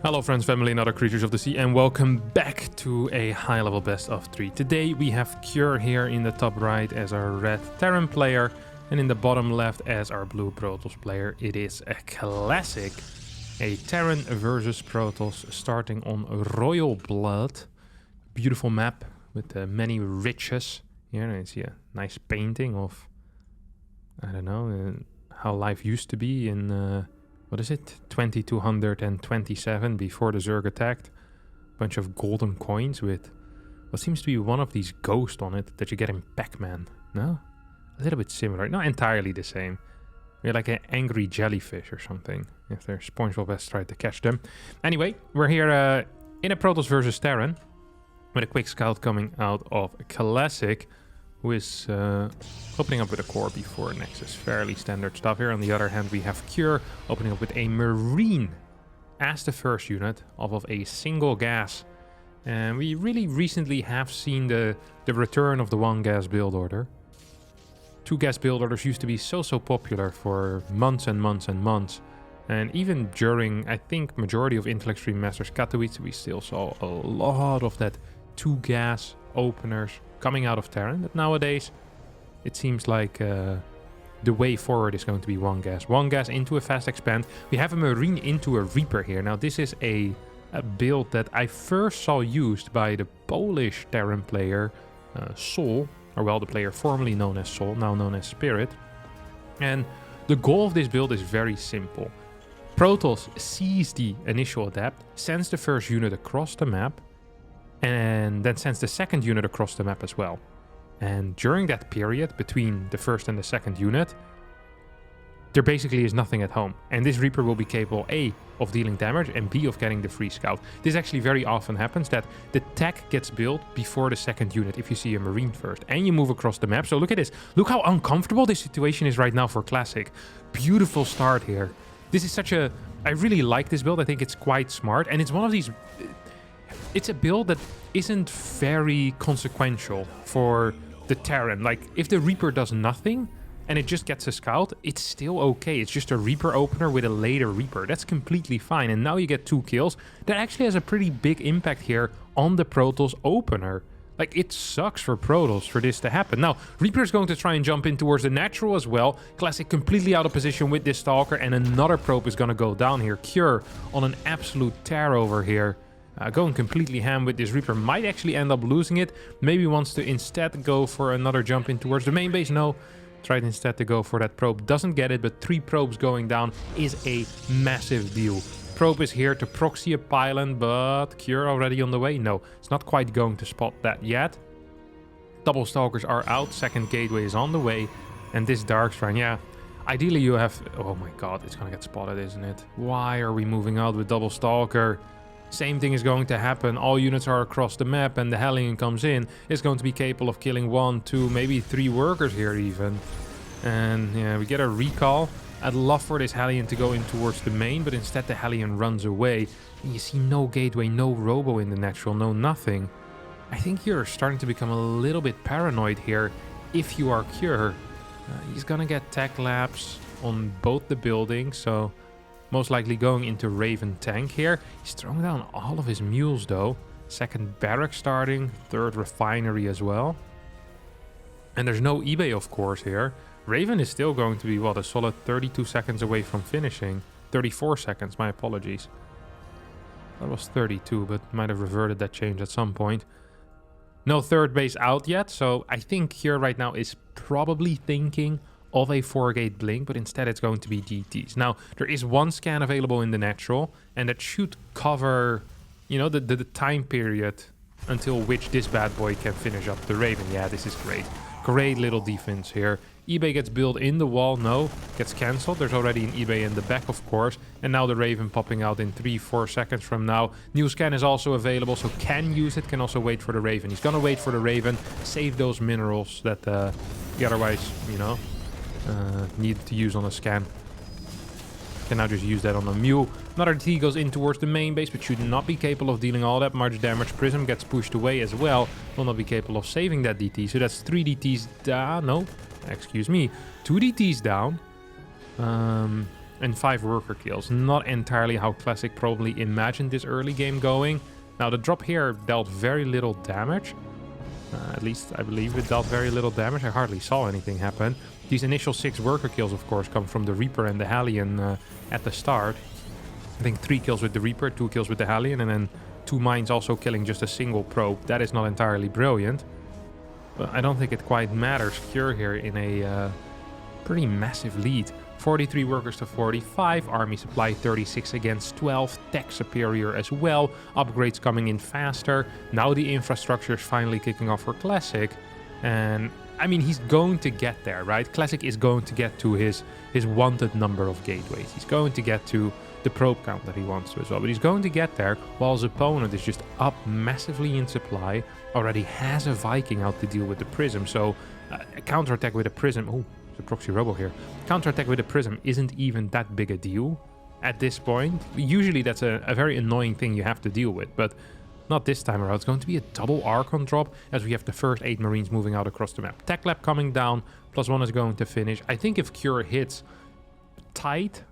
Hello friends, family and other creatures of the sea, and welcome back to a high-level best of 3. Today we have Cure here in the top right as our red Terran player, and in the bottom left as our blue Protoss player. It is a classic, a Terran versus Protoss starting on Royal Blood. Beautiful map with many riches. Here you see a nice painting of, I don't know, how life used to be in... what is it? 2227 before the Zerg attacked. Bunch of golden coins with what seems to be one of these ghosts on it that you get in Pac-Man. No? A little bit similar. Not entirely the same. We're like an angry jellyfish or something. If their SpongeBob has tried to catch them. Anyway, we're here in a Protoss versus Terran. With a quick scout coming out of a Classic. Who is opening up with a core before Nexus. Fairly standard stuff here. On the other hand, we have Cure opening up with a Marine as the first unit off of a single gas. And we really recently have seen the return of the one gas build order. Two gas build orders used to be so popular for months and months and months. And even during, I think, majority of Intellect Stream Masters Katowice, we still saw a lot of that two gas openers coming out of Terran, but nowadays it seems like the way forward is going to be one gas into a fast expand. We have a Marine into a Reaper here. Now this is a build that I first saw used by the Polish Terran player Sol, or well, the player formerly known as Sol, now known as Spirit. And the goal of this build is very simple. Protoss sees the initial adapt, sends the first unit across the map, and then sends the second unit across the map as well. And during that period, between the first and the second unit, there basically is nothing at home. And this Reaper will be capable, A, of dealing damage, and B, of getting the free scout. This actually very often happens, that the tech gets built before the second unit, if you see a Marine first, and you move across the map. So look at this. Look how uncomfortable this situation is right now for Classic. Beautiful start here. This is such a... I really like this build. I think it's quite smart, and it's one of these... It's a build that isn't very consequential for the Terran. Like, if the Reaper does nothing and it just gets a scout, it's still okay. It's just a Reaper opener with a later Reaper. That's completely fine. And now you get 2 kills. That actually has a pretty big impact here on the Protoss opener. Like, it sucks for Protoss for this to happen. Now, Reaper is going to try and jump in towards the natural as well. Classic completely out of position with this Stalker, and another probe is going to go down here. Cure on an absolute tear over here. Going completely ham with this Reaper, might actually end up losing it. Maybe wants to instead go for another jump in towards the main base. No, tried instead to go for that probe. Doesn't get it, but 3 probes going down is a massive deal. Probe is here to proxy a pylon, but Cure already on the way? No, it's not quite going to spot that yet. Double Stalkers are out, second gateway is on the way, and this Dark Shrine, yeah. Ideally you have... Oh my god, it's gonna get spotted, isn't it? Why are we moving out with Double Stalker? Same thing is going to happen. All units are across the map and the Hellion comes in. It's going to be capable of killing 1, 2, maybe 3 workers here even. And yeah, we get a recall. I'd love for this Hellion to go in towards the main, but instead the Hellion runs away. And you see no gateway, no robo in the natural, no nothing. I think you're starting to become a little bit paranoid here if you are Cure. He's gonna get tech labs on both the buildings, so... Most likely going into Raven tank here. He's throwing down all of his mules though. Second barrack starting. Third refinery as well. And there's no eBay of course here. Raven is still going to be, what, a solid 32 seconds away from finishing. 34 seconds, my apologies. That was 32, but might have reverted that change at some point. No third base out yet, so I think Cure right now is probably thinking of a 4-gate blink, but instead it's going to be GTs. Now, there is one scan available in the natural, and that should cover, you know, the time period until which this bad boy can finish up the Raven. Yeah, this is great. Great little defense here. eBay gets built in the wall, no, gets cancelled. There's already an eBay in the back, of course, and now the Raven popping out in 3-4 seconds from now. New scan is also available, so can use it, can also wait for the Raven. He's gonna wait for the Raven, save those minerals that he otherwise, you know, needed to use on a scan. Can now just use that on a mule. Another T goes in towards the main base, but should not be capable of dealing all that much damage. Prism gets pushed away as well. Will not be capable of saving that DT. So that's 3 DTs down. No, excuse me. 2 DTs down. and 5 worker kills. Not entirely how Classic probably imagined this early game going. Now the drop here dealt very little damage. At least I believe it dealt very little damage. I hardly saw anything happen. These initial 6 worker kills, of course, come from the Reaper and the Hellion at the start. I think 3 kills with the Reaper, 2 kills with the Hellion, and then 2 mines also killing just a single probe. That is not entirely brilliant. But I don't think it quite matters. Cure here in a pretty massive lead. 43 workers to 45, army supply 36 against 12, tech superior as well, upgrades coming in faster. Now the infrastructure is finally kicking off for Classic, and I mean, he's going to get there, right? Classic is going to get to his wanted number of gateways. He's going to get to the probe count that he wants to as well, but he's going to get there while his opponent is just up massively in supply, already has a Viking out to deal with the Prism, so a counterattack with a Prism... Oh, the proxy robo here. Counterattack with a Prism isn't even that big a deal at this point. Usually that's a very annoying thing you have to deal with, but not this time around. It's going to be a double Archon drop as we have the first 8 Marines moving out across the map. Tech Lab coming down, +1 is going to finish. I think if Cure hits tight,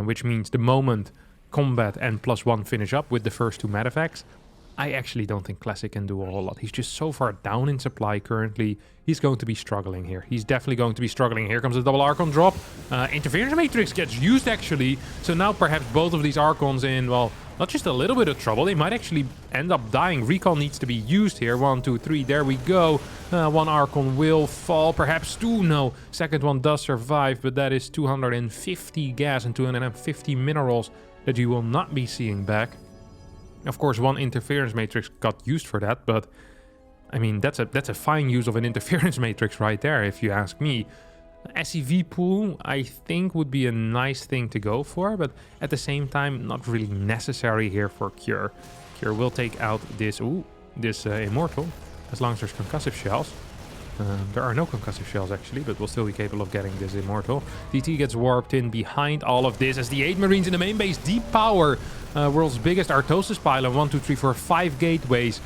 which means the moment combat and +1 finish up with the first 2 medevacts, I actually don't think Classic can do a whole lot. He's just so far down in supply currently. He's going to be struggling here. He's definitely going to be struggling. Here comes the double Archon drop. Interference Matrix gets used actually. So now perhaps both of these Archons in, well, not just a little bit of trouble. They might actually end up dying. Recall needs to be used here. 1, 2, 3. There we go. 1 Archon will fall. Perhaps 2. No. Second one does survive, but that is 250 gas and 250 minerals that you will not be seeing back. Of course, 1 interference matrix got used for that, but I mean, that's a fine use of an interference matrix right there, if you ask me. SCV pool, I think, would be a nice thing to go for, but at the same time, not really necessary here for Cure. Cure will take out this Immortal, as long as there's concussive shells. There are no concussive shells actually, but we'll still be capable of getting this Immortal. DT gets warped in behind all of this as the 8 Marines in the main base. Deep power. World's biggest Artosis pylon. 1, 2, 3, 4, 5 gateways.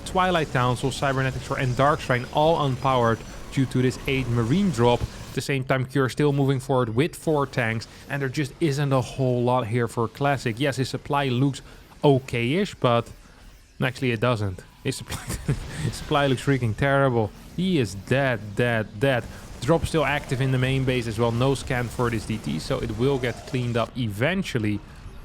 Twilight Council, Cybernetics and Darkshrine all unpowered due to this 8 Marine drop. At the same time, Cure still moving forward with 4 tanks, and there just isn't a whole lot here for Classic. Yes, his supply looks okay-ish, but actually it doesn't. His supply looks freaking terrible. He is dead. Drop still active in the main base as well. No scan for this DT, so it will get cleaned up eventually.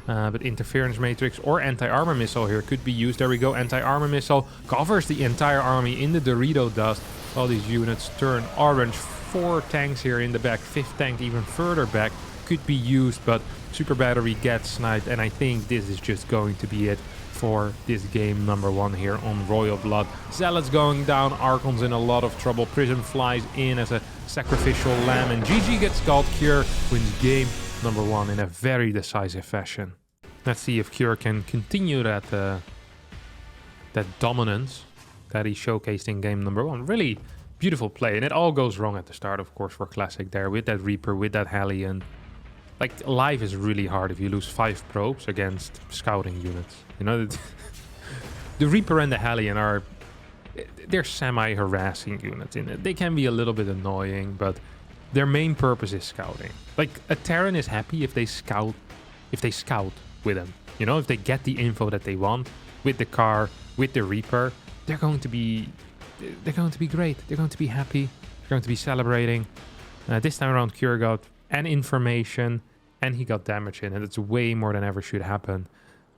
But interference matrix or anti-armor missile here could be used. There we go. Anti-armor missile covers the entire army in the Dorito dust. All these units turn orange. 4 tanks here in the back. 5th tank even further back could be used, but super battery gets sniped, and I think this is just going to be it for this game number 1 here on Royal Blood. Zealots going down, Archon's in a lot of trouble, Prism flies in as a sacrificial lamb, and GG gets called. Cure wins game number 1 in a very decisive fashion. Let's see if Cure can continue that dominance that he showcased in game number 1. Really beautiful play, and it all goes wrong at the start, of course, for Classic there, with that Reaper, with that Hellion. Like, life is really hard if you lose 5 probes against scouting units. You know, the Reaper and the Hellion they're semi-harassing units. They can be a little bit annoying, but their main purpose is scouting. Like, a Terran is happy if they scout with them. You know, if they get the info that they want with the car, with the Reaper, they're going to be great. They're going to be happy. They're going to be celebrating. This time around, Cure got an information, and he got damage in, and it's way more than ever should happen.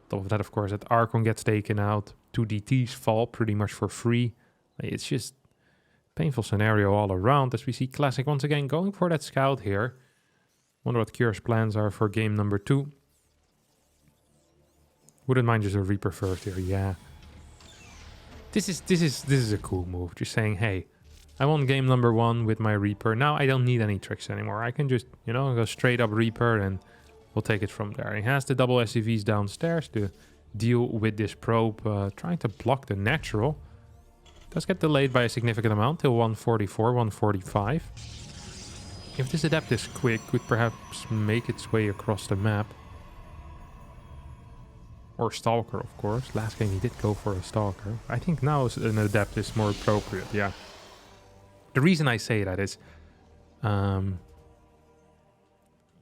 On top of that, of course, that Archon gets taken out. 2 DTs fall pretty much for free. It's just painful scenario all around, as we see Classic once again going for that scout here. Wonder what Cure's plans are for game number 2. Wouldn't mind just a Reaper first here, yeah. This is a cool move. Just saying, hey, I won game number 1 with my Reaper. Now I don't need any tricks anymore. I can just, you know, go straight up Reaper and we'll take it from there. He has the double SCVs downstairs to deal with this probe, trying to block the natural. Does get delayed by a significant amount till 144, 145. If this adept is quick, could perhaps make its way across the map. Or Stalker, of course. Last game he did go for a Stalker. I think now an adept is more appropriate, yeah. The reason I say that is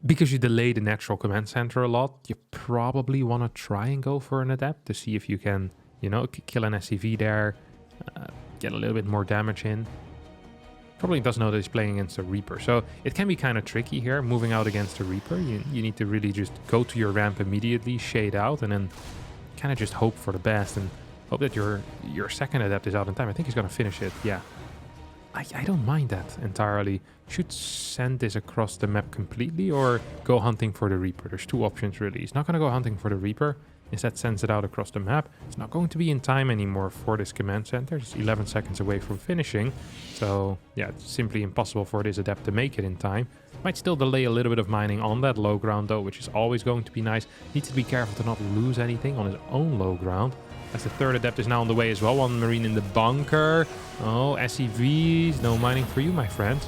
because you delay the natural command center a lot, you probably want to try and go for an adept to see if you can, you know, kill an SCV there, get a little bit more damage in. Probably doesn't know that he's playing against a Reaper, so it can be kind of tricky here, moving out against a Reaper. You need to really just go to your ramp immediately, shade out, and then kind of just hope for the best and hope that your second adept is out in time. I think he's going to finish it, yeah. I don't mind that entirely. Should send this across the map completely or go hunting for the Reaper. There's two options really. He's not going to go hunting for the Reaper. Instead sends it out across the map. It's not going to be in time anymore for this command center. It's 11 seconds away from finishing. So yeah, it's simply impossible for this adept to make it in time. Might still delay a little bit of mining on that low ground though, which is always going to be nice. Needs to be careful to not lose anything on his own low ground. As the third adept is now on the way as well. One Marine in the bunker. Oh, SCVs. No mining for you, my friend.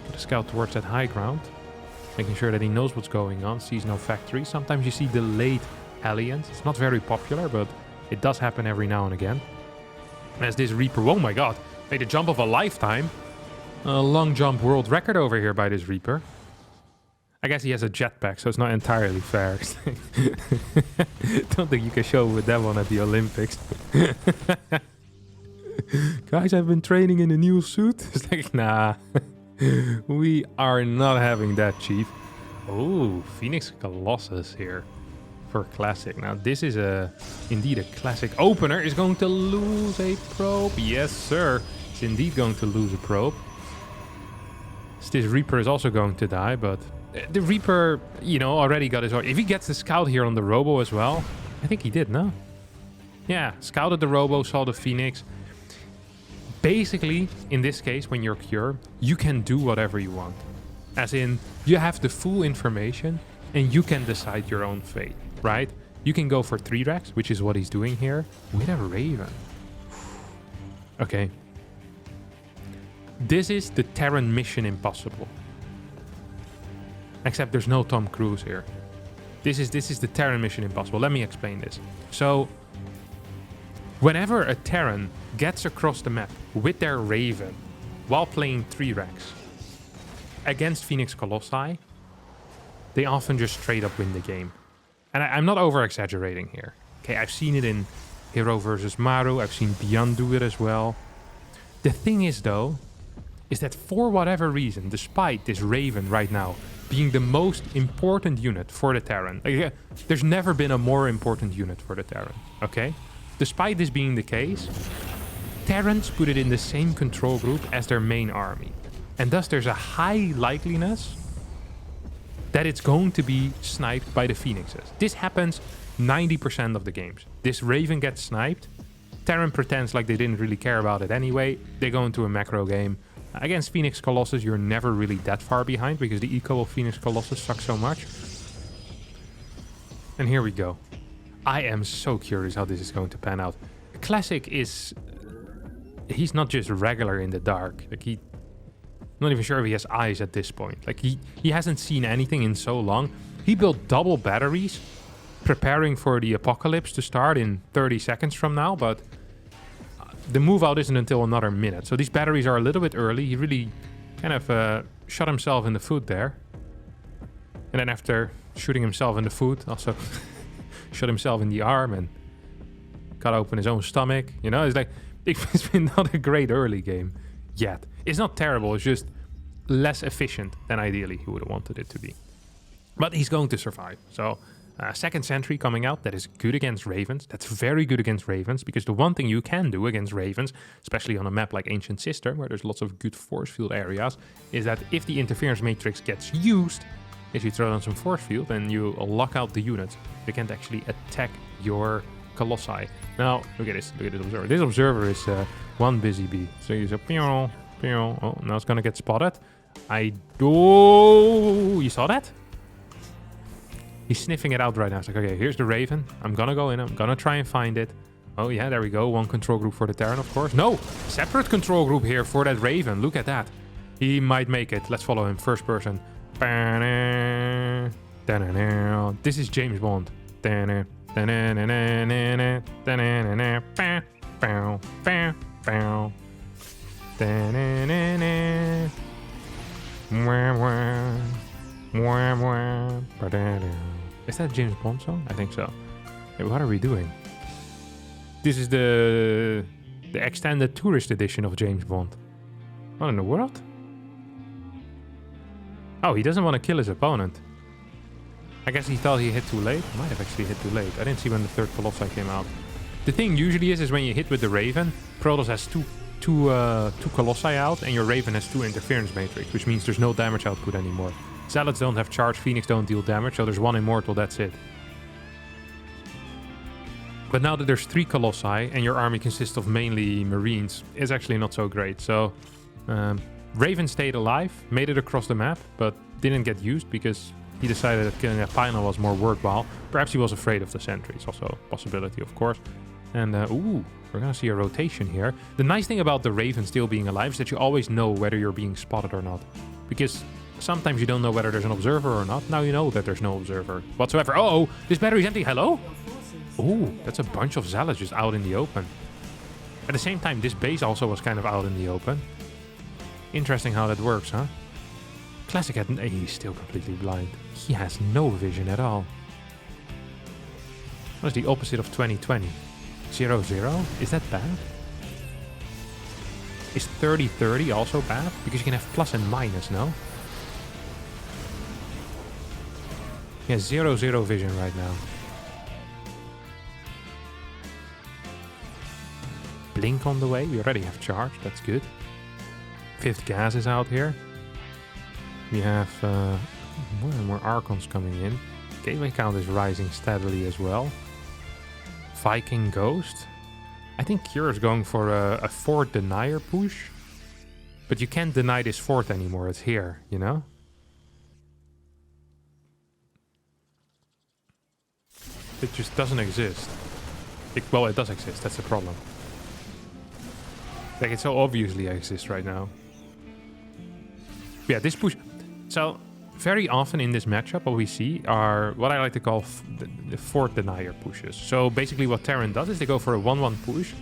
Got to scout towards that high ground. Making sure that he knows what's going on. Sees no factory. Sometimes you see delayed aliens. It's not very popular, but it does happen every now and again. And as this Reaper, oh my god, made a jump of a lifetime. A long jump world record over here by this Reaper. I guess he has a jetpack, so it's not entirely fair. Don't think you can show with that one at the Olympics. Guys, I've been training in a new suit. It's like, nah. We are not having that, Chief. Oh, Phoenix Colossus here for Classic. Now, this is indeed a Classic opener. Is going to lose a probe. Yes, sir. It's indeed going to lose a probe. This Reaper is also going to die, but the Reaper, you know, already got his... If he gets the scout here on the Robo as well, I think he did, no? Yeah, scouted the Robo, saw the Phoenix. Basically, in this case, when you're Cure, you can do whatever you want. As in, you have the full information and you can decide your own fate, right? You can go for 3 racks, which is what he's doing here, with a Raven. Okay. This is the Terran Mission Impossible. Except there's no Tom Cruise here. This is the Terran Mission Impossible. Let me explain this. So, whenever a Terran gets across the map with their Raven while playing 3 racks against Phoenix Colossi, they often just straight up win the game. And I'm not over-exaggerating here. Okay, I've seen it in Hero vs. Maru. I've seen Beyond do it as well. The thing is, though, is that for whatever reason, despite this Raven right now being the most important unit for the Terran, like, there's never been a more important unit for the Terran, okay? Despite this being the case, Terrans put it in the same control group as their main army. And thus there's a high likeliness that it's going to be sniped by the Phoenixes. This happens 90% of the games. This Raven gets sniped. Terran pretends like they didn't really care about it anyway. They go into a macro game. Against Phoenix Colossus, you're never really that far behind because the eco of Phoenix Colossus sucks so much. And here we go. I am so curious how this is going to pan out. Classic is... He's not just regular in the dark. Like, I'm not even sure if he has eyes at this point. Like, he hasn't seen anything in so long. He built double batteries, preparing for the apocalypse to start in 30 seconds from now, but the move out isn't until another minute. So these batteries are a little bit early. He really kind of shot himself in the foot there. And then after shooting himself in the foot, also shot himself in the arm and cut open his own stomach. You know, it's like, it's been not a great early game yet. It's not terrible, it's just less efficient than ideally he would have wanted it to be. But he's going to survive. So, second sentry coming out, that is good against Ravens. That's very good against Ravens, because the one thing you can do against Ravens, especially on a map like Ancient Sister, where there's lots of good force field areas, is that if the interference matrix gets used, if you throw down some force field, then you lock out the units. They can't actually attack your Colossi. Now, look at this observer. This observer is one busy bee. So he's a pew, pew. Oh, now it's gonna get spotted. You saw that? He's sniffing it out right now. It's like, okay, here's the Raven. I'm gonna go in. I'm gonna try and find it. Oh yeah, there we go. One control group for the Terran, of course. No, separate control group here for that Raven. Look at that. He might make it. Let's follow him. First person. This is James Bond. Is that a James Bond song? I think so. Hey, what are we doing? This is the extended tourist edition of James Bond. What in the world? Oh, he doesn't want to kill his opponent. I guess he thought he hit too late. Might have actually hit too late. I didn't see when the third Colossi came out. The thing usually is when you hit with the Raven, Protoss has two Colossi out, and your Raven has 2 interference matrix, which means there's no damage output anymore. Zealots don't have charge, Phoenix don't deal damage, so there's 1 Immortal, that's it. But now that there's 3 Colossi, and your army consists of mainly Marines, it's actually not so great. So, Raven stayed alive, made it across the map, but didn't get used because he decided that killing a final was more worthwhile. Perhaps he was afraid of the sentries, also a possibility, of course. And, ooh, we're gonna see a rotation here. The nice thing about the Raven still being alive is that you always know whether you're being spotted or not. Because sometimes you don't know whether there's an observer or not. Now you know that there's no observer whatsoever. Oh, this battery's empty. Hello? Ooh, that's a bunch of Zealots just out in the open. At the same time, this base also was kind of out in the open. Interesting how that works, huh? Classic had... He's still completely blind. He has no vision at all. What is the opposite of 2020? 0-0? Is that bad? Is 30-30 also bad? Because you can have plus and minus, no? He has 0-0 vision right now. Blink on the way. We already have charge. That's good. 5th gas is out here. We have more and more Archons coming in. Gateway count is rising steadily as well. Viking Ghost. I think Cure is going for a fort denier push. But you can't deny this fort anymore. It's here, you know? It just doesn't exist. Well, it does exist. That's the problem. Like, it so obviously exists right now. Yeah, this push... So, very often in this matchup, what we see are what I like to call the fort denier pushes. So, basically what Terran does is they go for a 1-1 push,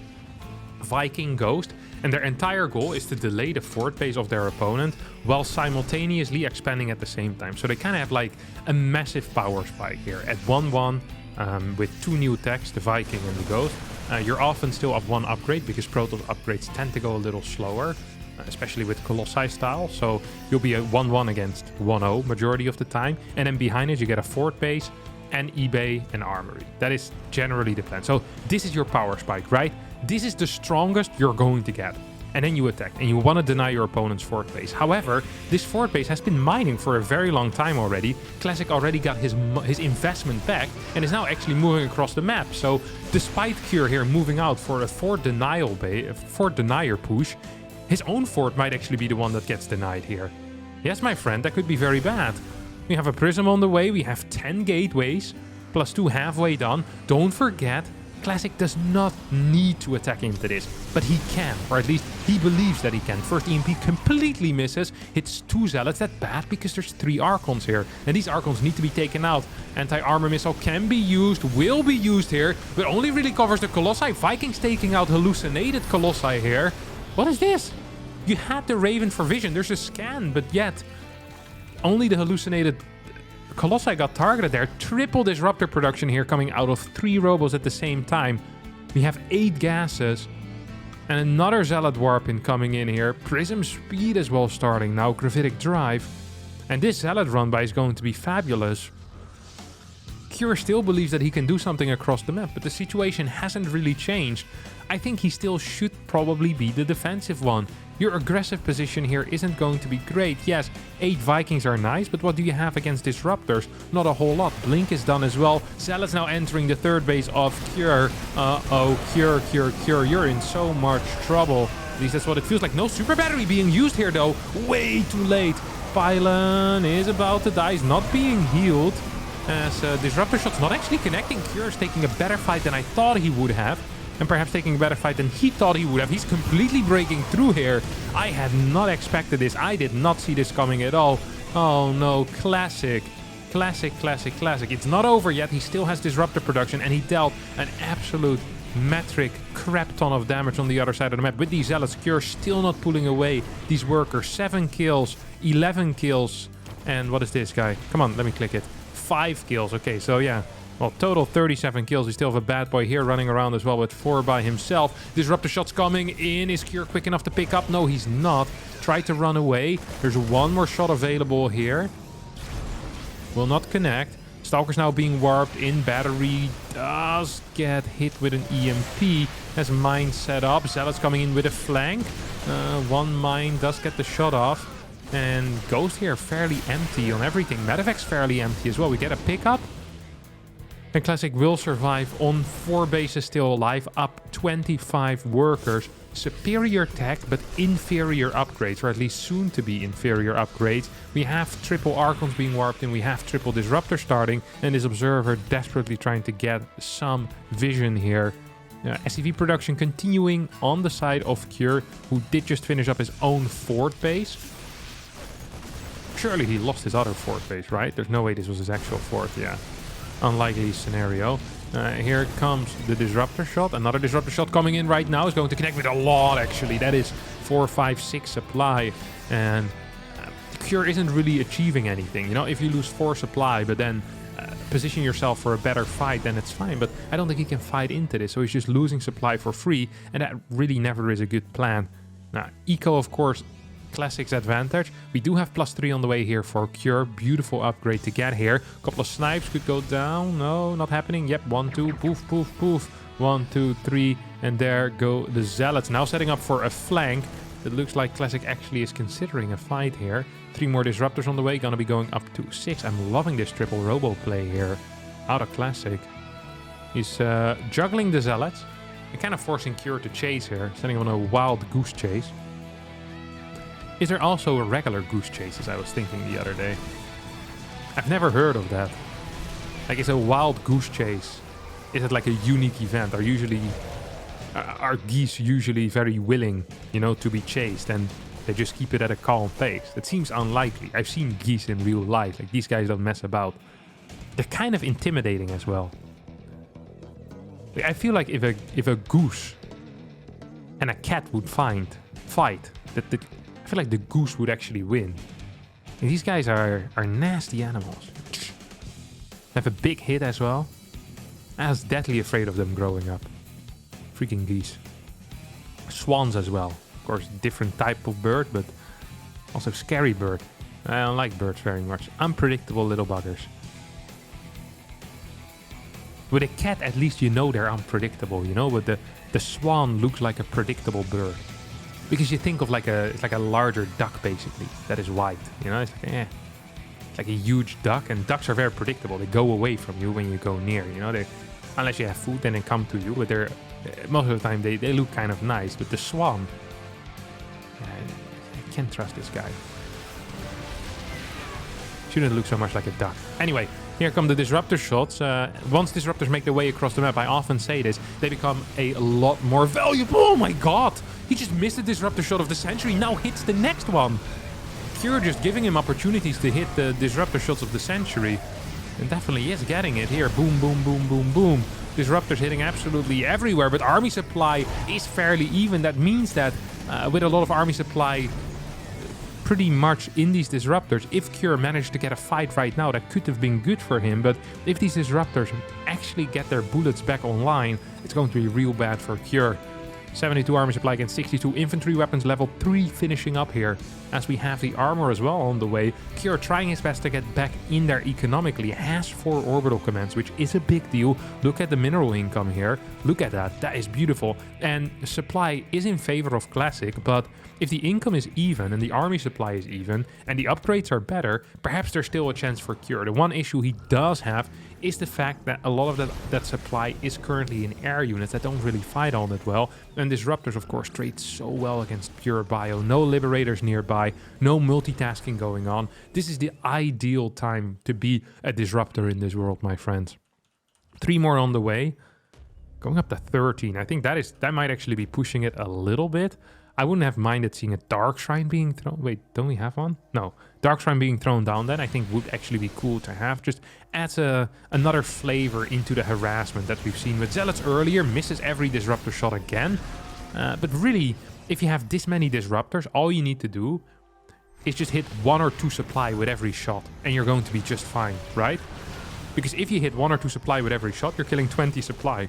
Viking Ghost, and their entire goal is to delay the fort base of their opponent while simultaneously expanding at the same time. So, they kind of have like a massive power spike here. At 1-1, with 2 new techs, the Viking and the Ghost, you're often still at 1 upgrade because Protoss upgrades tend to go a little slower. Especially with Colossi style, so you'll be a 1-1 against 1-0 majority of the time, and then behind it you get a fort base, and eBay, and armory. That is generally the plan. So this is your power spike, right? This is the strongest you're going to get. And then you attack, and you want to deny your opponent's fort base. However, this fort base has been mining for a very long time already. Classic already got his investment back, and is now actually moving across the map. So despite Cure here moving out for a fort denier push, his own fort might actually be the one that gets denied here. Yes, my friend, that could be very bad. We have a prism on the way, we have 10 gateways, plus 2 halfway done. Don't forget, Classic does not need to attack into this, but he can, or at least he believes that he can. First EMP completely misses, hits 2 Zealots. That's bad because there's 3 Archons here, and these Archons need to be taken out. Anti-armor missile can be used, will be used here, but only really covers the Colossi. Vikings taking out hallucinated Colossi here. What is this? You had the Raven for vision. There's a scan, but yet only the hallucinated Colossi got targeted there. Triple Disruptor production here coming out of 3 Robos at the same time. We have 8 gases and another Zealot Warp in coming in here. Prism Speed as well starting now. Gravitic Drive. And this Zealot run by is going to be fabulous. Cure still believes that he can do something across the map, but the situation hasn't really changed. I think he still should probably be the defensive one. Your aggressive position here isn't going to be great. Yes, 8 Vikings are nice, but what do you have against Disruptors? Not a whole lot. Blink is done as well. Zealots now entering the 3rd base of Cure. Uh-oh, Cure. You're in so much trouble. At least that's what it feels like. No super battery being used here, though. Way too late. Pylon is about to die. He's not being healed. As Disruptor shot's not actually connecting. Cure is taking a better fight than I thought he would have. And perhaps taking a better fight than he thought he would have. He's completely breaking through here. I had not expected this. I did not see this coming at all. Oh no, Classic. Classic. It's not over yet. He still has Disruptor production, and he dealt an absolute metric crap ton of damage on the other side of the map. With these Zealots, Cure still not pulling away these workers. 7 kills, 11 kills. And what is this guy? Come on, let me click it. 5 kills. Okay, so yeah. Well, total 37 kills. We still have a bad boy here running around as well with 4 by himself. Disruptor shots coming in. Is Cure quick enough to pick up? No, he's not. Tried to run away. There's one more shot available here. Will not connect. Stalker's now being warped in. Battery does get hit with an EMP. Has mine set up. Zealot's coming in with a flank. One mine does get the shot off. And Ghost here fairly empty on everything. Medevac's fairly empty as well. We get a pickup. And Classic will survive on 4 bases still alive, up 25 workers. Superior tech, but inferior upgrades, or at least soon to be inferior upgrades. We have triple Archons being warped in, we have triple Disruptor starting, and this Observer desperately trying to get some vision here. SCV production continuing on the side of Cure, who did just finish up his own 4th base. Surely he lost his other 4th base, right? There's no way this was his actual 4th, yeah. Unlikely scenario. Here comes the Disruptor shot. Another Disruptor shot coming in right now. Is going to connect with a lot, actually. That is 4, 5, 6 supply. And Cure isn't really achieving anything. You know, if you lose 4 supply, but then position yourself for a better fight, then it's fine. But I don't think he can fight into this. So he's just losing supply for free. And that really never is a good plan. Now, Eco, of course, Classic's advantage. We do have +3 on the way here for Cure. Beautiful upgrade to get here. Couple of snipes could go down. No, not happening. Yep, 1, 2, poof, poof, poof. 1, 2, 3, and there go the Zealots. Now setting up for a flank. It looks like Classic actually is considering a fight here. 3 more Disruptors on the way. Gonna be going up to 6. I'm loving this triple robo play here. Out of Classic. He's juggling the Zealots. And kind of forcing Cure to chase here. Sending on a wild goose chase. Is there also a regular goose chase, as I was thinking the other day? I've never heard of that. Like, is a wild goose chase, is it like a unique event? Are geese usually very willing, you know, to be chased, and they just keep it at a calm pace? That seems unlikely. I've seen geese in real life. Like, these guys don't mess about. They're kind of intimidating as well. I feel like if a goose and a cat would fight, I feel like the goose would actually win. And these guys are nasty animals. Have a big hit as well. I was deathly afraid of them growing up. Freaking geese. Swans as well. Of course, different type of bird, but also scary bird. I don't like birds very much. Unpredictable little buggers. With a cat, at least you know they're unpredictable, you know? But the swan looks like a predictable bird. Because you think of it's like a larger duck, basically, that is white. You know, it's like a huge duck, and ducks are very predictable. They go away from you when you go near. You know, unless you have food, then they come to you. But most of the time they look kind of nice. But the swan, I can't trust this guy. Shouldn't look so much like a duck. Anyway, here come the Disruptor shots. Once Disruptors make their way across the map, I often say this, they become a lot more valuable. Oh my god! He just missed the Disruptor shot of the century, now hits the next one. Cure just giving him opportunities to hit the Disruptor shots of the century. And definitely is getting it here. Boom, boom, boom, boom, boom. Disruptors hitting absolutely everywhere, but army supply is fairly even. That means that with a lot of army supply pretty much in these Disruptors, if Cure managed to get a fight right now, that could have been good for him. But if these Disruptors actually get their bullets back online, it's going to be real bad for Cure. 72 army supply against 62 infantry weapons, level 3 finishing up here. As we have the armor as well on the way. Cure trying his best to get back in there economically. Has 4 orbital commands, which is a big deal. Look at the mineral income here. Look at that. That is beautiful. And supply is in favor of Classic, but if the income is even and the army supply is even and the upgrades are better, perhaps there's still a chance for Cure. The one issue he does have is the fact that a lot of that supply is currently in air units that don't really fight all that well. And Disruptors, of course, trade so well against pure bio. No Liberators nearby, no multitasking going on. This is the ideal time to be a Disruptor in this world, my friends. 3 more on the way. Going up to 13. I think that might actually be pushing it a little bit. I wouldn't have minded seeing a Dark Shrine being thrown. Wait, don't we have one? No. Dark Shrine being thrown down then I think would actually be cool to have. Just adds another flavor into the harassment that we've seen with Zealots earlier. Misses every Disruptor shot again. But really, if you have this many Disruptors, all you need to do is just hit 1 or 2 supply with every shot, and you're going to be just fine, right? Because if you hit 1 or 2 supply with every shot, you're killing 20 supply.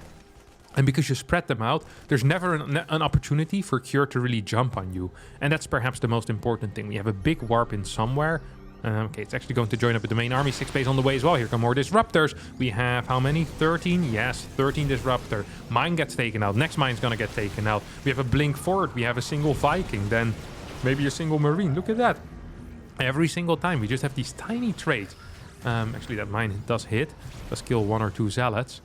And because you spread them out, there's never an opportunity for Cure to really jump on you. And that's perhaps the most important thing. We have a big warp in somewhere. Okay, it's actually going to join up with the main army. 6 base on the way as well. Here come more Disruptors. We have how many? 13? Yes, 13 Disruptor. Mine gets taken out. Next mine's gonna get taken out. We have a Blink forward. We have a single Viking. Then maybe a single Marine. Look at that. Every single time we just have these tiny trades. Actually, that mine does hit. Does kill 1 or 2 Zealots.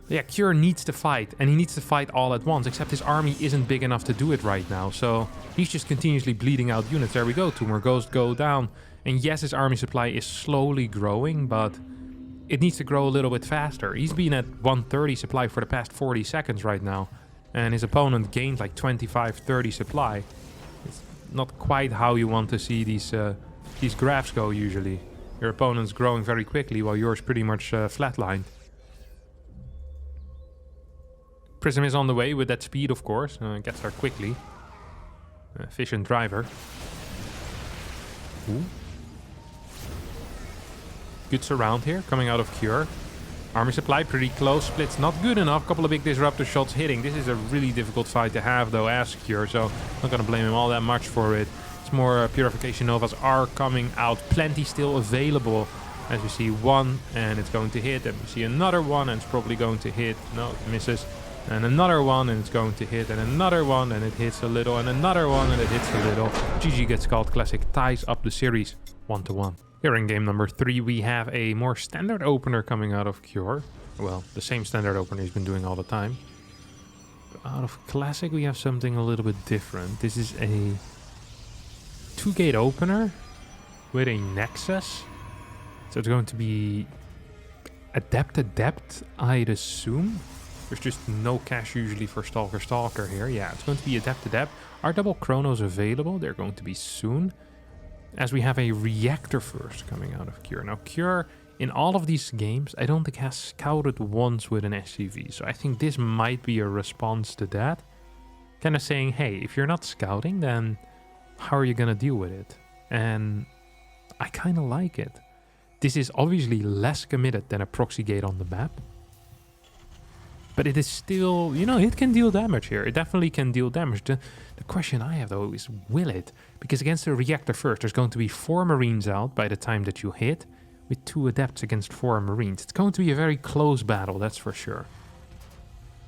Yeah, Cure needs to fight, and he needs to fight all at once, except his army isn't big enough to do it right now, so he's just continuously bleeding out units. There we go, 2 more ghosts go down. And yes, his army supply is slowly growing, but it needs to grow a little bit faster. He's been at 130 supply for the past 40 seconds right now, and his opponent gained like 25-30 supply. It's not quite how you want to see these graphs go usually. Your opponent's growing very quickly, while yours pretty much flatlined. Prism is on the way with that speed, of course. Gets there quickly. Efficient driver. Ooh. Good surround here, coming out of Cure. Army supply pretty close. Split's not good enough. Couple of big Disruptor shots hitting. This is a really difficult fight to have, though, as Cure. So not gonna blame him all that much for it. It's more Purification Novas are coming out. Plenty still available. As we see 1, and it's going to hit. And we see another 1, and it's probably going to hit. No, it misses. And another 1, and it's going to hit, and another 1, and it hits a little, and another 1, and it hits a little. GG gets called. Classic ties up the series 1-1. Here in game number 3, we have a more standard opener coming out of Cure. Well, the same standard opener he's been doing all the time. But out of Classic, we have something a little bit different. This is a 2-gate opener with a Nexus. So it's going to be Adept, I'd assume. There's just no cash usually for Stalker here. Yeah, it's going to be Adept. Are double Chronos available? They're going to be soon. As we have a Reactor first coming out of Cure. Now, Cure, in all of these games, I don't think has scouted once with an SCV. So I think this might be a response to that. Kind of saying, hey, if you're not scouting, then how are you going to deal with it? And I kind of like it. This is obviously less committed than a proxy gate on the map. But it is still, you know, it can deal damage here. It definitely can deal damage. The question I have, though, is will it? Because against the Reactor first, there's going to be 4 Marines out by the time that you hit, with 2 Adepts against 4 Marines. It's going to be a very close battle, that's for sure.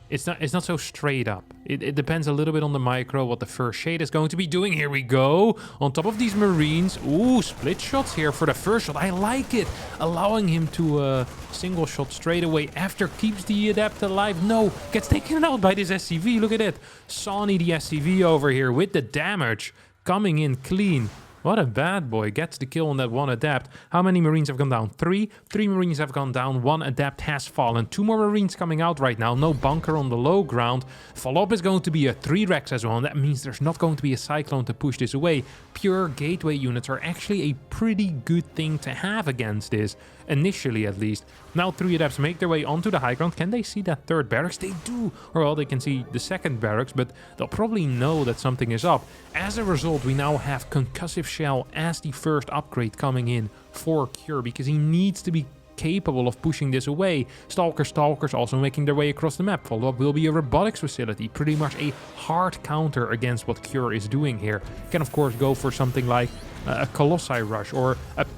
It's not so straight up. It depends a little bit on the micro, what the first shade is going to be doing. Here we go. On top of these Marines. Ooh, split shots here for the first shot. I like it. Allowing him to single shot straight away after keeps the Adept alive. No, gets taken out by this SCV. Look at it. Sonny the SCV over here with the damage. Coming in clean. What a bad boy. Gets the kill on that 1 Adept. How many Marines have gone down? 3. 3 Marines have gone down. 1 Adept has fallen. 2 more Marines coming out right now. No bunker on the low ground. Follow-up is going to be a 3 Rex as well. And that means there's not going to be a Cyclone to push this away. Pure gateway units are actually a pretty good thing to have against this. Initially, at least. Now 3 Adepts make their way onto the high ground. Can they see that 3rd barracks? They do. Or well, they can see the 2nd barracks, but they'll probably know that something is up. As a result, we now have Concussive Shell as the first upgrade coming in for Cure, because he needs to be capable of pushing this away. Stalkers also making their way across the map. Follow-up will be a robotics facility. Pretty much a hard counter against what Cure is doing here. Can, of course, go for something like a Colossi rush or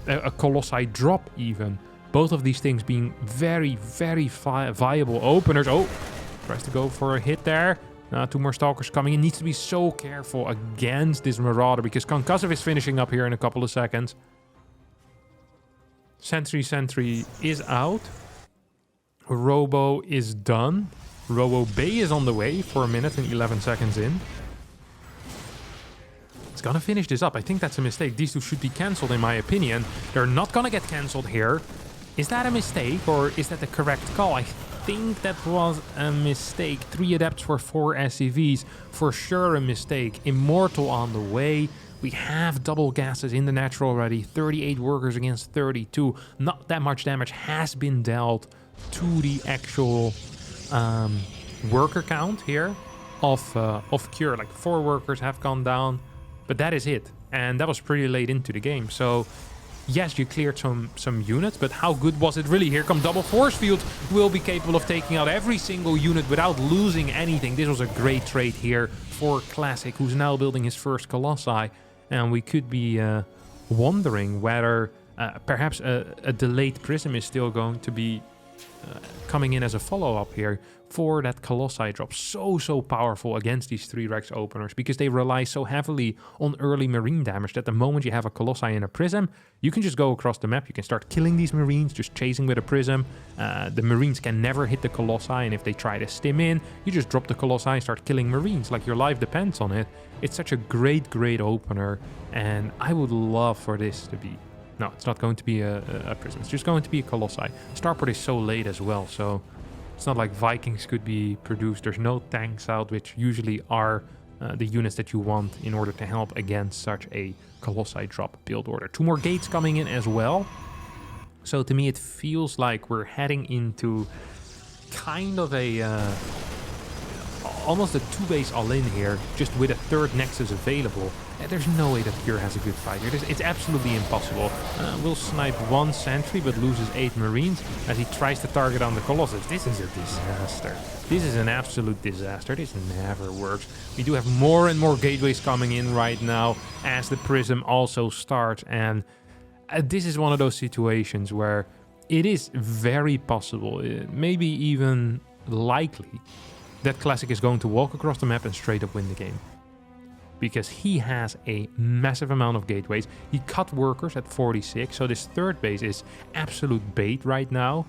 a Colossi drop even. Both of these things being very, very viable openers. Oh, tries to go for a hit there. 2 more Stalkers coming in. Needs to be so careful against this Marauder because Concussive is finishing up here in a couple of seconds. Sentry is out. Robo is done. Robo Bay is on the way, 4 minutes and 11 seconds in. It's gonna finish this up. I think that's a mistake. These 2 should be cancelled in my opinion. They're not gonna get cancelled here. Is that a mistake or is that the correct call? I think that was a mistake. 3 Adepts for 4 SCVs. For sure a mistake. Immortal on the way. We have double gases in the natural already. 38 workers against 32. Not that much damage has been dealt to the actual worker count here of Cure. Like 4 workers have gone down. But that is it. And that was pretty late into the game. So yes, you cleared some units, but how good was it really? Here come double force fields. Will be capable of taking out every single unit without losing anything. This was a great trade here for Classic, who's now building his first Colossi. And we could be wondering whether perhaps a delayed Prism is still going to be coming in as a follow-up here for that Colossi drop. So powerful against these 3 Rex openers, because they rely so heavily on early Marine damage that the moment you have a Colossi and a Prism, you can just go across the map. You can start killing these Marines, just chasing with a Prism. The Marines can never hit the Colossi, and if they try to stim in, you just drop the Colossi and start killing Marines, like your life depends on it. It's such a great opener, and I would love for this to be... No, it's not going to be a Prism. It's just going to be a Colossi. Starport is so late as well, so it's not like Vikings could be produced. There's no tanks out, which usually are the units that you want in order to help against such a Colossi drop build order. 2 more gates coming in as well. So to me, it feels like we're heading into kind of a... almost a 2-base all-in here, just with a 3rd Nexus available. There's no way that Pure has a good fight here. It's absolutely impossible. Will snipe 1 sentry, but loses 8 Marines as he tries to target on the Colossus. This is a disaster. This is an absolute disaster. This never works. We do have more and more gateways coming in right now as the Prism also starts. And this is one of those situations where it is very possible, maybe even likely, that Classic is going to walk across the map and straight up win the game. Because he has a massive amount of gateways. He cut workers at 46, so this 3rd base is absolute bait right now.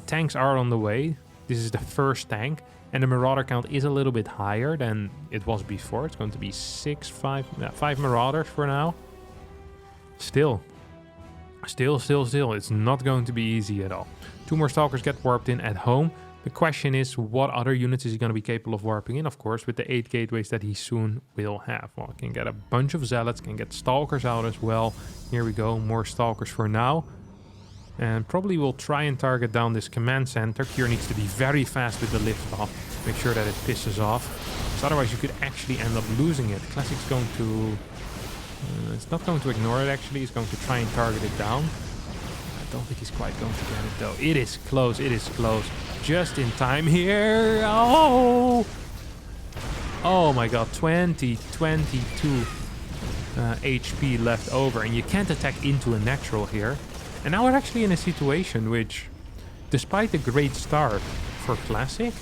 Tanks are on the way. This is the first tank, and the Marauder count is a little bit higher than it was before. It's going to be 5 Marauders for now. Still, it's not going to be easy at all. 2 more Stalkers get warped in at home. The question is, what other units is he going to be capable of warping in? Of course, with the 8 gateways that he soon will have. Well, can get a bunch of Zealots, can get Stalkers out as well. Here we go, more Stalkers for now. And probably will try and target down this command center. Cure needs to be very fast with the lift off. Make sure that it pisses off. Because otherwise you could actually end up losing it. Classic's going to... it's not going to ignore it actually. He's going to try and target it down. I don't think he's quite going to get it though. It is close, it is close. Just in time here. Oh my god, 22 HP left over, and you can't attack into a natural here. And now we're actually in a situation which, despite the great start for Classic,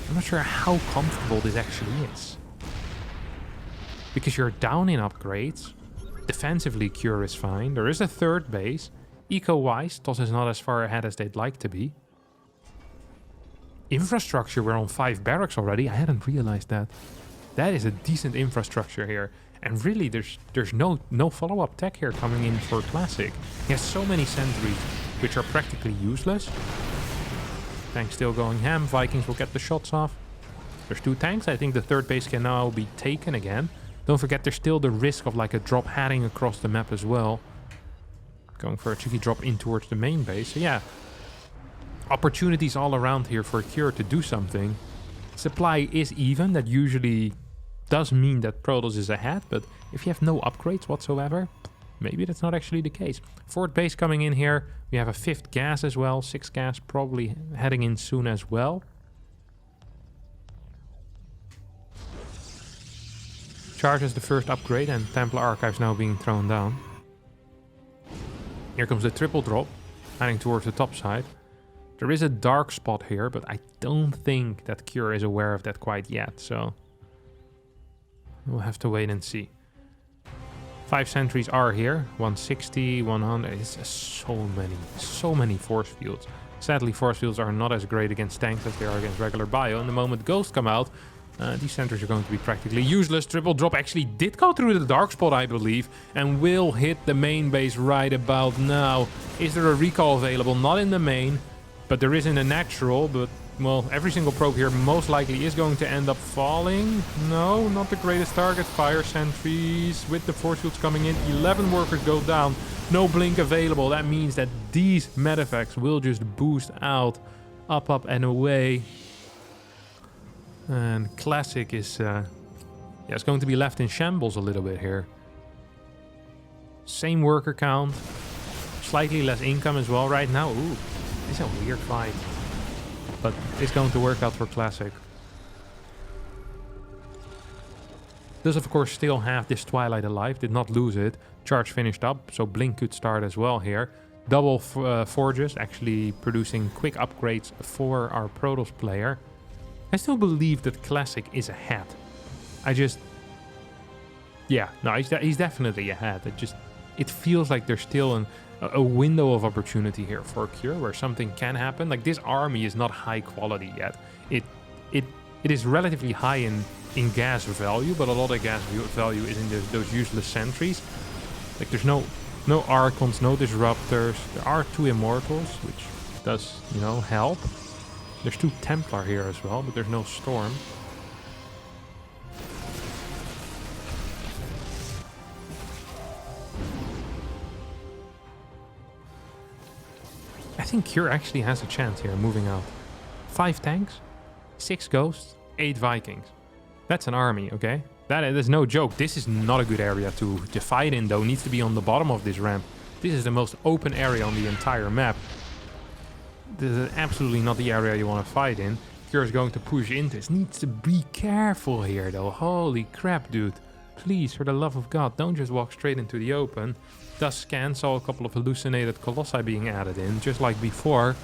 I'm not sure how comfortable this actually is. Because you're down in upgrades. Defensively, Cure is fine. There is a 3rd base. Eco-wise, TOS is not as far ahead as they'd like to be. Infrastructure, we're on 5 barracks already. I hadn't realized that. That is a decent infrastructure here. And really, there's no follow-up tech here coming in for Classic. He has so many sentries, which are practically useless. Tanks still going ham. Vikings will get the shots off. There's 2 tanks. I think the 3rd base can now be taken again. Don't forget, there's still the risk of like a drop heading across the map as well. Going for a cheeky drop in towards the main base. So yeah, opportunities all around here for Cure to do something. Supply is even. That usually does mean that Protoss is ahead, but if you have no upgrades whatsoever, maybe that's not actually the case. 4th base coming in here. We have a 5th gas as well. 6th gas probably heading in soon as well. Charge is the first upgrade, and Templar Archives now being thrown down. Here comes the triple drop, heading towards the top side. There is a dark spot here, but I don't think that Cure is aware of that quite yet, so we'll have to wait and see. 5 sentries are here, 160, 100, it's so many force fields. Sadly, force fields are not as great against tanks as they are against regular bio, and the moment ghosts come out, these sentries are going to be practically useless. Triple drop actually did go through the dark spot, I believe, and will hit the main base right about now. Is there a recall available? Not in the main, but there is in the natural. But, well, every single probe here most likely is going to end up falling. No, not the greatest target. Fire sentries with the force fields coming in. 11 workers go down. No blink available. That means that these medevacts will just boost out. Up, and away. And Classic is it's going to be left in shambles a little bit here. Same worker count. Slightly less income as well right now. Ooh, this is a weird fight. But it's going to work out for Classic. Does of course still have this Twilight alive. Did not lose it. Charge finished up, so Blink could start as well here. Double Forges, actually producing quick upgrades for our Protoss player. I still believe that Classic is ahead. Yeah, no, he's definitely ahead. It feels like there's still a window of opportunity here for Cure where something can happen. Like, this army is not high quality yet. It is relatively high in gas value, but a lot of gas value is in those useless sentries. Like, there's no Archons, no Disruptors. There are 2 Immortals, which does, you know, help. There's 2 Templar here as well, but there's no Storm. I think Cure actually has a chance here moving out. 5 tanks, 6 Ghosts, 8 Vikings. That's an army, okay? That is no joke. This is not a good area to fight in, though. It needs to be on the bottom of this ramp. This is the most open area on the entire map. This is absolutely not the area you want to fight in. Cure is going to push into this. Needs to be careful here, though. Holy crap, dude. Please, for the love of God, don't just walk straight into the open. Does scan, saw a couple of hallucinated Colossi being added in, just like before.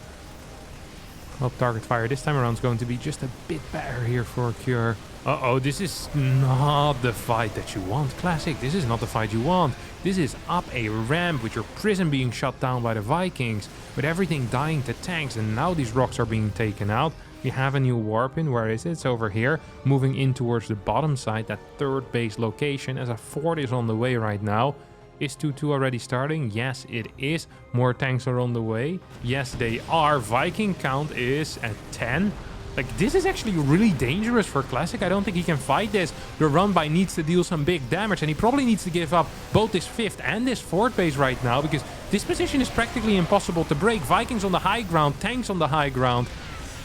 Hope target fire this time around is going to be just a bit better here for Cure. Uh-oh, this is not the fight that you want, Classic. This is not the fight you want. This is up a ramp with your prison being shut down by the Vikings, with everything dying to tanks, and now these rocks are being taken out. We have a new warp in. Where is it? It's over here, moving in towards the bottom side, that 3rd base location, as a fort is on the way right now. Is 2-2 already starting? Yes, it is. More tanks are on the way. Yes, they are. Viking count is at 10. Like, this is actually really dangerous for Classic. I don't think he can fight this. The run-by needs to deal some big damage, and he probably needs to give up both this 5th and this 4th base right now, because this position is practically impossible to break. Vikings on the high ground, tanks on the high ground.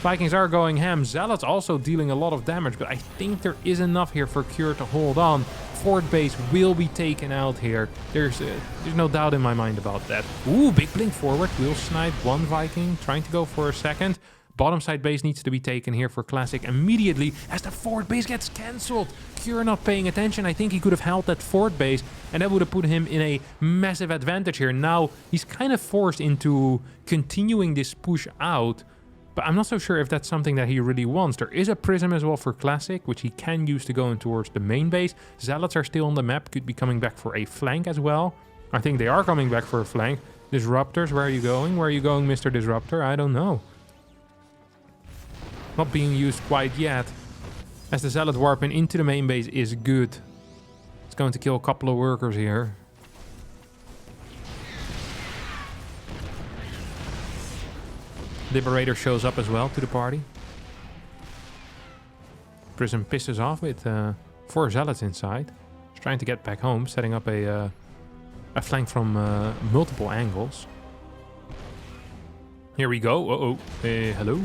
Vikings are going ham. Zealots also dealing a lot of damage, but I think there is enough here for Cure to hold on. 4th base will be taken out here. There's no doubt in my mind about that. Ooh, big blink forward. Will snipe 1 Viking, trying to go for a 2nd. Bottom side base needs to be taken here for Classic immediately as the 4th base gets cancelled. Cure not paying attention. I think he could have held that 4th base, and that would have put him in a massive advantage here. Now he's kind of forced into continuing this push out, but I'm not so sure if that's something that he really wants. There is a prism as well for Classic, which he can use to go in towards the main base. Zealots are still on the map, could be coming back for a flank as well. I think they are coming back for a flank. Disruptors, where are you going? Where are you going, Mr. Disruptor? I don't know. Not being used quite yet, as the Zealot warping into the main base is good. It's going to kill a couple of workers here. Liberator shows up as well to the party. Prism pisses off with 4 Zealots inside. He's trying to get back home, setting up a flank from multiple angles. Here we go. Uh-oh. Hello?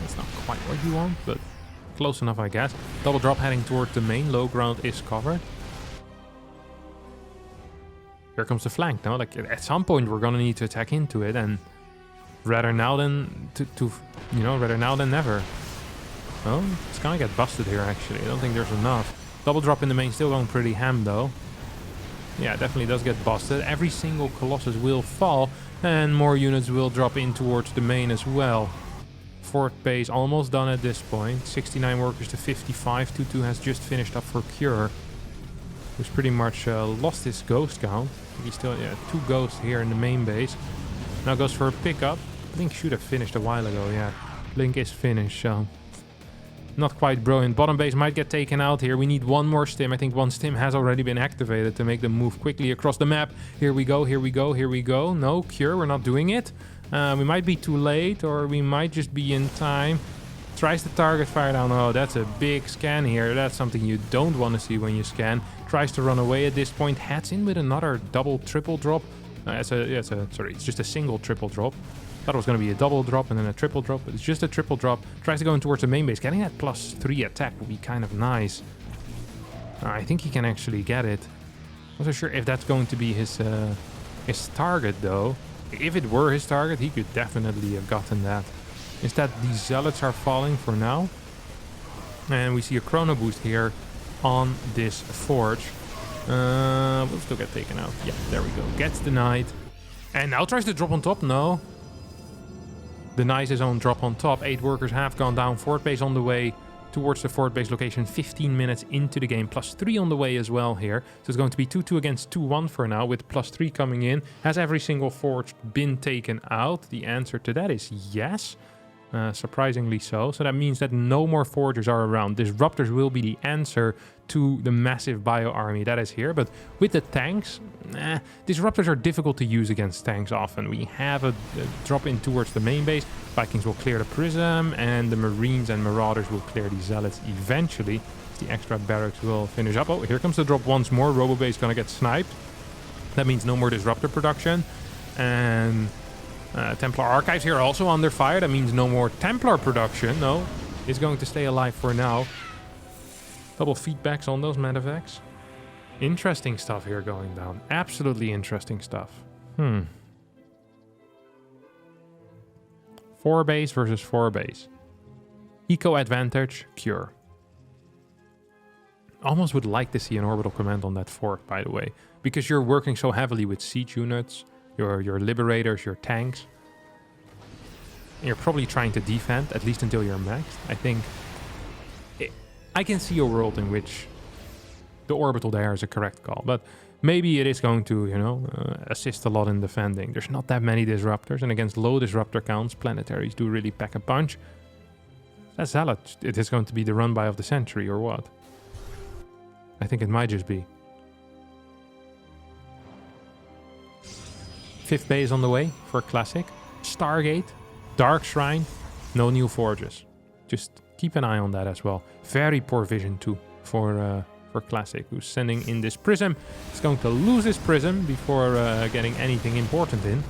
That's not quite what you want, but close enough, I guess. Double drop heading towards the main. Low ground is covered. Here comes the flank. No, like at some point we're gonna need to attack into it, and rather now than rather now than never. Well, it's gonna get busted here. Actually, I don't think there's enough. Double drop in the main, still going pretty ham though. Yeah, it definitely does get busted. Every single Colossus will fall, and more units will drop in towards the main as well. 4th base almost done at this point. 69 workers to 55. 2-2 has just finished up for Cure, who's pretty much lost his ghost count. He's still 2 ghosts here in the main base. Now goes for a pickup. Blink should have finished a while ago. Yeah, Blink is finished, so not quite brilliant. Bottom base might get taken out here. We need 1 more stim. I think 1 stim has already been activated to make them move quickly across the map. Here we go, here we go, here we go. No, Cure, we're not doing it. We might be too late, or we might just be in time. Tries to target fire down. Oh, that's a big scan here. That's something you don't want to see when you scan. Tries to run away at this point. Heads in with another double triple drop. It's just a single triple drop. Thought it was going to be a double drop and then a triple drop, but it's just a triple drop. Tries to go in towards the main base. Getting that +3 attack would be kind of nice. I think he can actually get it. I'm not so sure if that's going to be his target, though. If it were his target, he could definitely have gotten that. Instead, these zealots are falling for now. And we see a chrono boost here on this forge. We'll still get taken out. Yeah, there we go. Gets denied. And now tries to drop on top. No. Denies his own drop on top. 8 workers have gone down. Fort base on the way towards the fort base location 15 minutes into the game. +3 on the way as well here. So it's going to be 2-2 against 2-1 for now, with +3 coming in. Has every single forge been taken out? The answer to that is yes. Surprisingly so. So that means that no more forgers are around. Disruptors will be the answer to the massive bio army that is here. But with the tanks, disruptors are difficult to use against tanks often. We have a drop in towards the main base. Vikings will clear the prism, and the marines and marauders will clear the zealots eventually. The extra barracks will finish up. Oh, here comes the drop once more. Robobase gonna get sniped. That means no more disruptor production. And Templar Archives here also under fire. That means no more Templar production. No, it's going to stay alive for now. Double feedbacks on those medevacts. Interesting stuff here going down. Absolutely interesting stuff. 4 base versus 4 base. Eco advantage, cure. Almost would like to see an orbital command on that fort, by the way. Because you're working so heavily with siege units. Your liberators, your tanks. And you're probably trying to defend, at least until you're maxed. I think I can see a world in which the orbital there is a correct call. But maybe it is going to, you know, assist a lot in defending. There's not that many disruptors. And against low disruptor counts, planetaries do really pack a punch. That's Zealot. It is going to be the run-by of the century, or what? I think it might just be. 5th base on the way for Classic. Stargate, Dark Shrine, no new forges. Just keep an eye on that as well. Very poor vision too for Classic, who's sending in this prism. He's going to lose his prism before getting anything important in.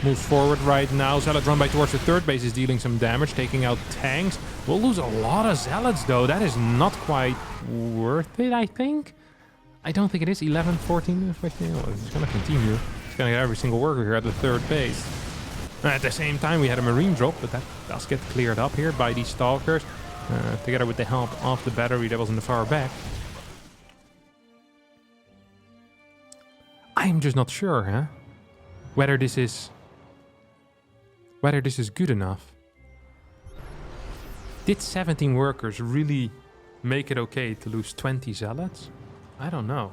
Moves forward right now. Zealot run by towards the 3rd base is dealing some damage, taking out tanks. We'll lose a lot of Zealots though. That is not quite worth it, I think. I don't think it is. 11, 14, 15. Oh, it's going to continue. It's going to get every single worker here at the 3rd base. At the same time, we had a marine drop, but that does get cleared up here by these stalkers. Together with the help of the battery that was in the far back. I'm just not sure, huh? Whether this is good enough. Did 17 workers really make it okay to lose 20 zealots? I don't know.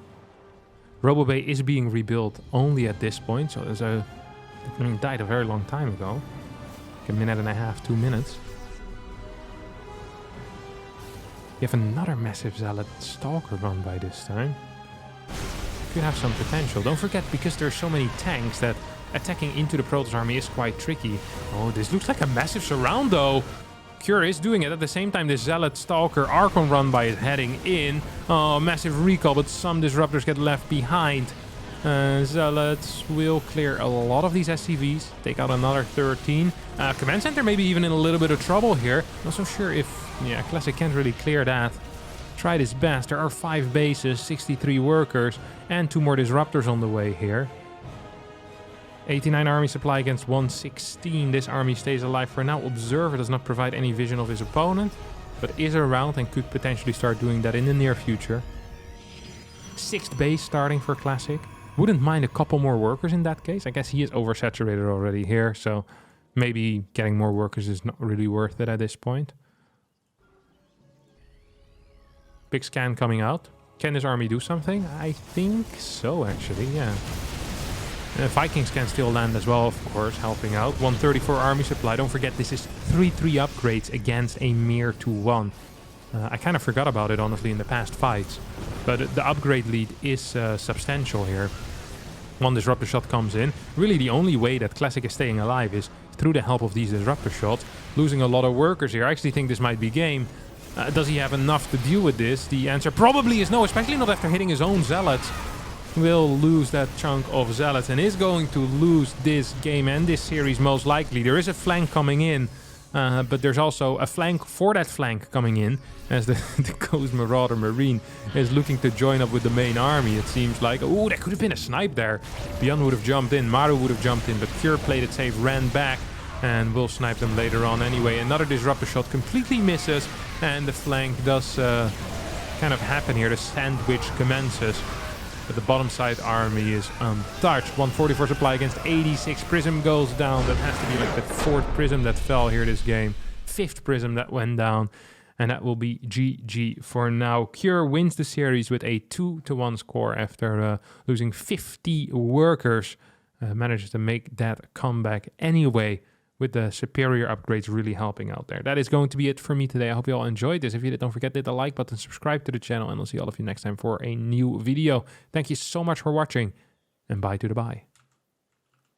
Robobay is being rebuilt only at this point, so there's died a very long time ago. Like a minute and a half, 2 minutes. You have another massive zealot stalker run by this time. Could have some potential. Don't forget, because there's so many tanks, that attacking into the Protoss army is quite tricky. Oh, this looks like a massive surround though. Cure is doing it. At the same time, the Zealot Stalker Archon run by is heading in. Oh, massive recall, but some disruptors get left behind. Zealots will clear a lot of these SCVs. Take out another 13. Command Center maybe even in a little bit of trouble here. Not so sure if... Yeah, Classic can't really clear that. Tried his best. There are 5 bases, 63 workers, and 2 more disruptors on the way here. 89 army supply against 116. This army stays alive for now. Observer does not provide any vision of his opponent, but is around and could potentially start doing that in the near future. 6th base starting for Classic. Wouldn't mind a couple more workers in that case. I guess he is oversaturated already here, so maybe getting more workers is not really worth it at this point. Big scan coming out. Can this army do something? I think so, actually, yeah. Vikings can still land as well, of course, helping out. 134 army supply. Don't forget, this is 3-3 upgrades against a mere 2-1. I kind of forgot about it, honestly, in the past fights. But the upgrade lead is substantial here. 1 disruptor shot comes in. Really, the only way that Classic is staying alive is through the help of these disruptor shots. Losing a lot of workers here. I actually think this might be game. Does he have enough to deal with this? The answer probably is no, especially not after hitting his own zealots. Will lose that chunk of zealots and is going to lose this game and this series most likely. There is a flank coming in. But there's also a flank for that flank coming in, as the Ghost Marauder Marine is looking to join up with the main army, it seems like. Oh, that could have been a snipe there. Beyond would have jumped in, Maru would have jumped in, but Cure played it safe, ran back, and will snipe them later on anyway. Another Disruptor shot completely misses, and the flank does kind of happen here. The sandwich commences. But the bottom side army is untouched. 144 supply against 86. Prism goes down. That has to be like the 4th Prism that fell here this game. 5th Prism that went down. And that will be GG for now. Cure wins the series with a 2-1 score after losing 50 workers. Manages to make that comeback anyway, with the superior upgrades really helping out there. That is going to be it for me today. I hope you all enjoyed this. If you did, don't forget to hit the like button, subscribe to the channel, and I'll see all of you next time for a new video. Thank you so much for watching, and bye to the bye.